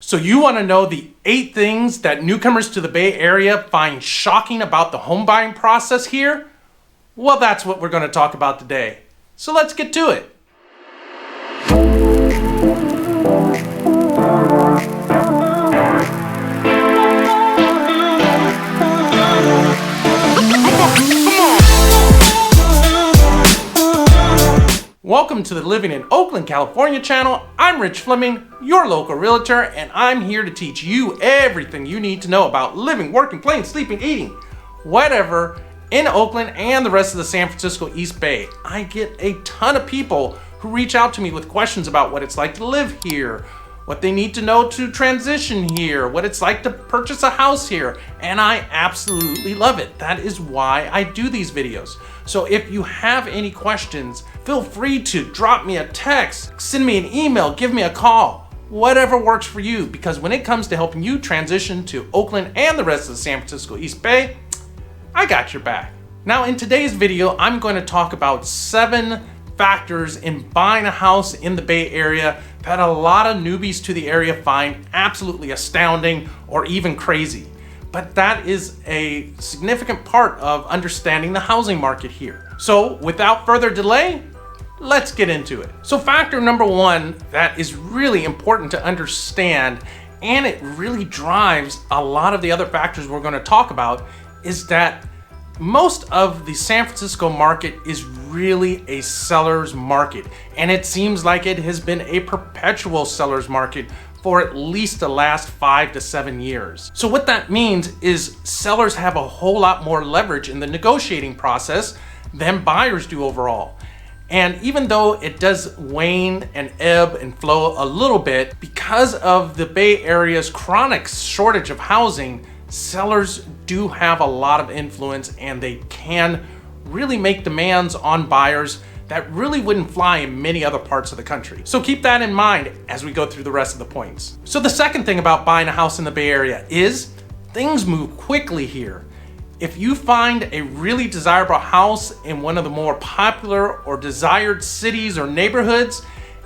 So you want to know the 8 things that newcomers to the Bay Area find shocking about the home buying process here? Well, that's what we're going to talk about today. So let's get to it. Welcome to the Living in Oakland, California channel. I'm Rich Fleming, your local realtor, and I'm here to teach you everything you need to know about living, working, playing, sleeping, eating, whatever in Oakland and the rest of the San Francisco East Bay. I get a ton of people who reach out to me with questions about what it's like to live here, what they need to know to transition here, what it's like to purchase a house here, and I absolutely love it. That is why I do these videos. So if you have any questions, feel free to drop me a text, send me an email, give me a call, whatever works for you, because when it comes to helping you transition to Oakland and the rest of the San Francisco East Bay, I got your back. Now in today's video, I'm going to talk about 7 factors in buying a house in the Bay Area that a lot of newbies to the area find absolutely astounding or even crazy. But that is a significant part of understanding the housing market here. So without further delay, let's get into it. So factor number 1 that is really important to understand, and it really drives a lot of the other factors we're going to talk about, is that most of the San Francisco market is really a seller's market, and it seems like it has been a perpetual seller's market for at least the last 5 to 7 years. So what that means is sellers have a whole lot more leverage in the negotiating process than buyers do overall. And even though it does wane and ebb and flow a little bit, because of the Bay Area's chronic shortage of housing, sellers do have a lot of influence, and they can really make demands on buyers that really wouldn't fly in many other parts of the country. So keep that in mind as we go through the rest of the points. So the second thing about buying a house in the Bay Area is things move quickly here. If you find a really desirable house in one of the more popular or desired cities or neighborhoods,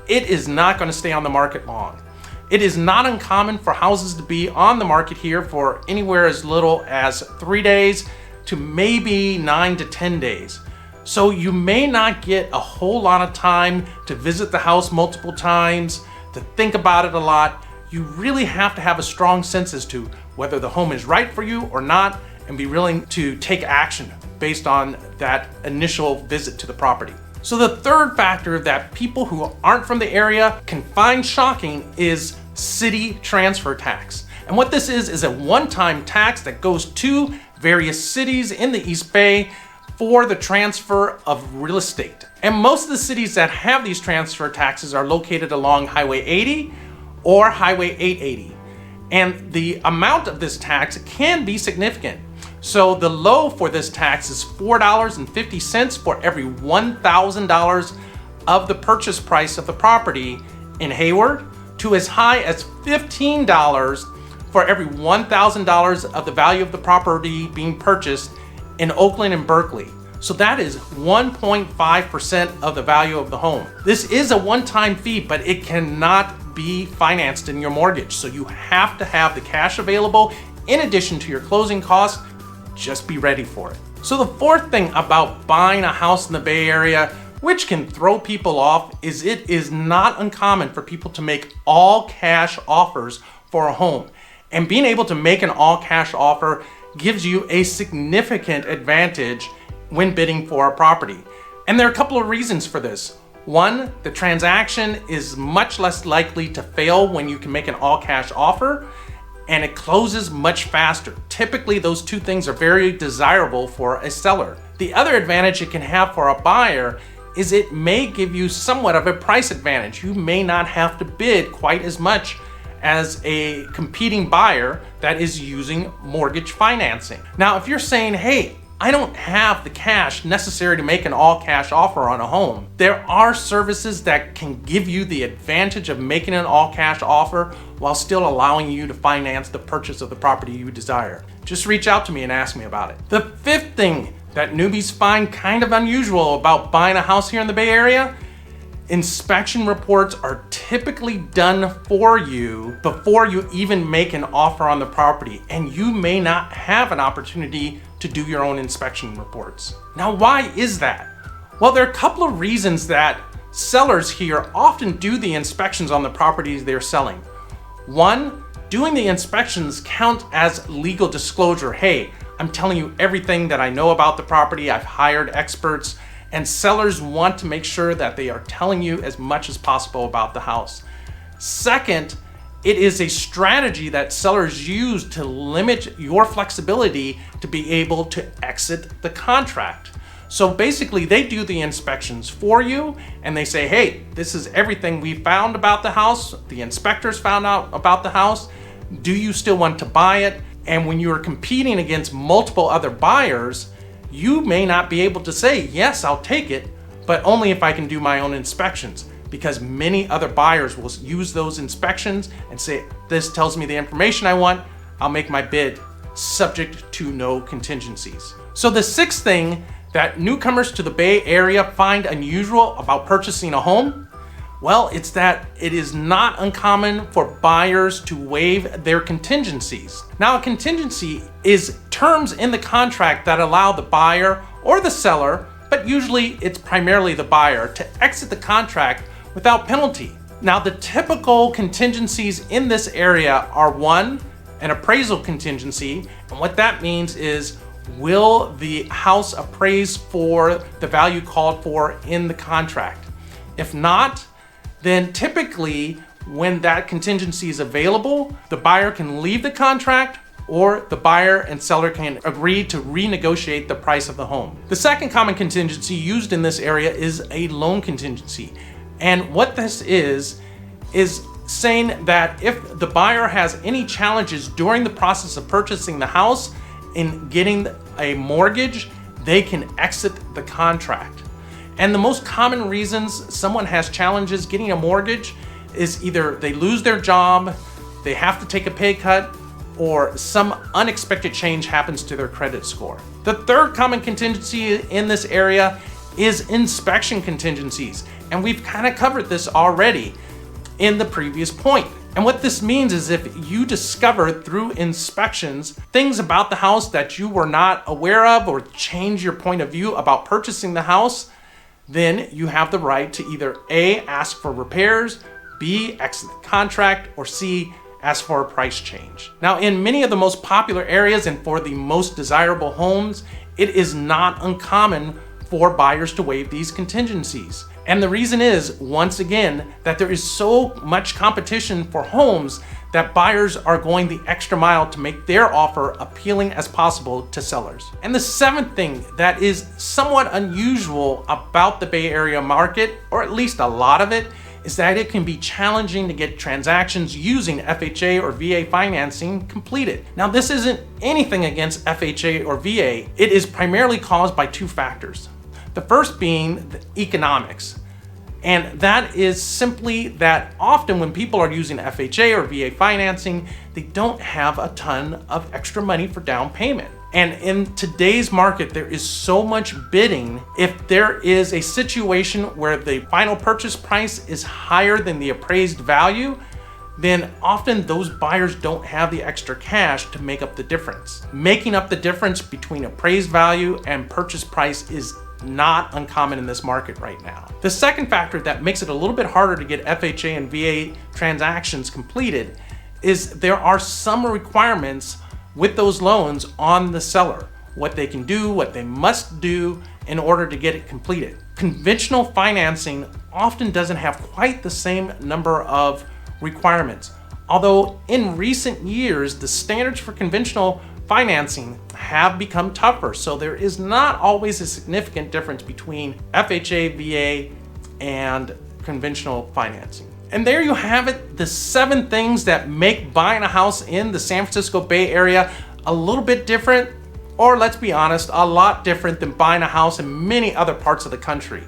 it is not going to stay on the market long. It is not uncommon for houses to be on the market here for anywhere as little as 3 days to maybe 9 to 10 days. So you may not get a whole lot of time to visit the house multiple times, to think about it a lot. You really have to have a strong sense as to whether the home is right for you or not, and be willing to take action based on that initial visit to the property. So the third factor that people who aren't from the area can find shocking is city transfer tax. And what this is a one-time tax that goes to various cities in the East Bay for the transfer of real estate. And most of the cities that have these transfer taxes are located along Highway 80 or Highway 880. And the amount of this tax can be significant. So the low for this tax is $4.50 for every $1,000 of the purchase price of the property in Hayward, to as high as $15 for every $1,000 of the value of the property being purchased in Oakland and Berkeley. So that is 1.5% of the value of the home. This is a one-time fee, but it cannot be financed in your mortgage. So you have to have the cash available in addition to your closing costs. Just be ready for it. So the fourth thing about buying a house in the Bay Area, which can throw people off, is it is not uncommon for people to make all cash offers for a home. And being able to make an all cash offer gives you a significant advantage when bidding for a property. And there are a couple of reasons for this. One, the transaction is much less likely to fail when you can make an all cash offer, and it closes much faster. Typically, those 2 things are very desirable for a seller. The other advantage it can have for a buyer is it may give you somewhat of a price advantage. You may not have to bid quite as much as a competing buyer that is using mortgage financing. Now, if you're saying, hey, I don't have the cash necessary to make an all-cash offer on a home, there are services that can give you the advantage of making an all-cash offer while still allowing you to finance the purchase of the property you desire. Just reach out to me and ask me about it. The fifth thing that newbies find kind of unusual about buying a house here in the Bay Area Inspection reports are typically done for you before you even make an offer on the property, and you may not have an opportunity to do your own inspection reports. Now, why is that? Well, there are a couple of reasons that sellers here often do the inspections on the properties they're selling. One, doing the inspections count as legal disclosure. Hey, I'm telling you everything that I know about the property. I've hired experts, and sellers want to make sure that they are telling you as much as possible about the house. Second, it is a strategy that sellers use to limit your flexibility to be able to exit the contract. So basically, they do the inspections for you, and they say, hey, this is everything we found about the house. The inspectors found out about the house. Do you still want to buy it? And when you're competing against multiple other buyers, you may not be able to say, yes, I'll take it, but only if I can do my own inspections, because many other buyers will use those inspections and say, this tells me the information I want, I'll make my bid, subject to no contingencies. So the sixth thing that newcomers to the Bay Area find unusual about purchasing a home, well, it's that it is not uncommon for buyers to waive their contingencies. Now, a contingency is terms in the contract that allow the buyer or the seller, but usually it's primarily the buyer, to exit the contract without penalty. Now, the typical contingencies in this area are one, an appraisal contingency, and what that means is, will the house appraise for the value called for in the contract? If not, then typically when that contingency is available, the buyer can leave the contract, or the buyer and seller can agree to renegotiate the price of the home. The second common contingency used in this area is a loan contingency. And what this is saying that if the buyer has any challenges during the process of purchasing the house in getting a mortgage, they can exit the contract. And the most common reasons someone has challenges getting a mortgage is either they lose their job, they have to take a pay cut, or some unexpected change happens to their credit score. The third common contingency in this area is inspection contingencies. And we've kind of covered this already in the previous point. And what this means is if you discover through inspections things about the house that you were not aware of, or change your point of view about purchasing the house, then you have the right to either A, ask for repairs, B, exit the contract, or C, ask for a price change. Now, in many of the most popular areas and for the most desirable homes, it is not uncommon for buyers to waive these contingencies. And the reason is, once again, that there is so much competition for homes that buyers are going the extra mile to make their offer appealing as possible to sellers. And the seventh thing that is somewhat unusual about the Bay Area market, or at least a lot of it, is that it can be challenging to get transactions using FHA or VA financing completed. Now, this isn't anything against FHA or VA. It is primarily caused by two factors. The first being the economics. And that is simply that often when people are using FHA or VA financing, they don't have a ton of extra money for down payment. And in today's market, there is so much bidding. If there is a situation where the final purchase price is higher than the appraised value, then often those buyers don't have the extra cash to make up the difference. Making up the difference between appraised value and purchase price is not uncommon in this market right now. The second factor that makes it a little bit harder to get FHA and VA transactions completed is there are some requirements with those loans on the seller, what they can do, what they must do in order to get it completed. Conventional financing often doesn't have quite the same number of requirements. Although in recent years, the standards for conventional financing have become tougher, so there is not always a significant difference between FHA, VA, and conventional financing. And there you have it, the 7 things that make buying a house in the San Francisco Bay Area a little bit different, or let's be honest, a lot different than buying a house in many other parts of the country.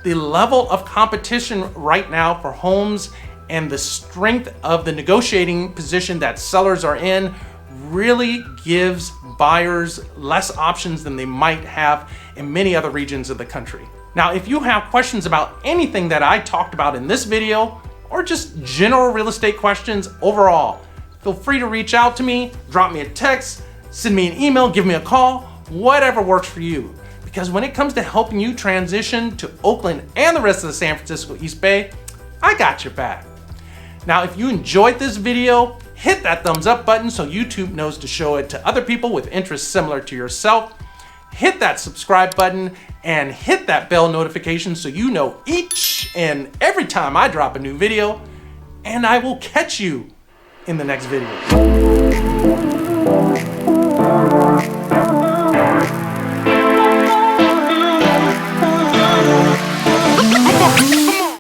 The level of competition right now for homes and the strength of the negotiating position that sellers are in really gives buyers less options than they might have in many other regions of the country. Now, if you have questions about anything that I talked about in this video, or just general real estate questions overall, feel free to reach out to me, drop me a text, send me an email, give me a call, whatever works for you. Because when it comes to helping you transition to Oakland and the rest of the San Francisco East Bay, I got your back. Now, if you enjoyed this video, hit that thumbs up button so YouTube knows to show it to other people with interests similar to yourself. Hit that subscribe button and hit that bell notification so you know each and every time I drop a new video. And I will catch you in the next video.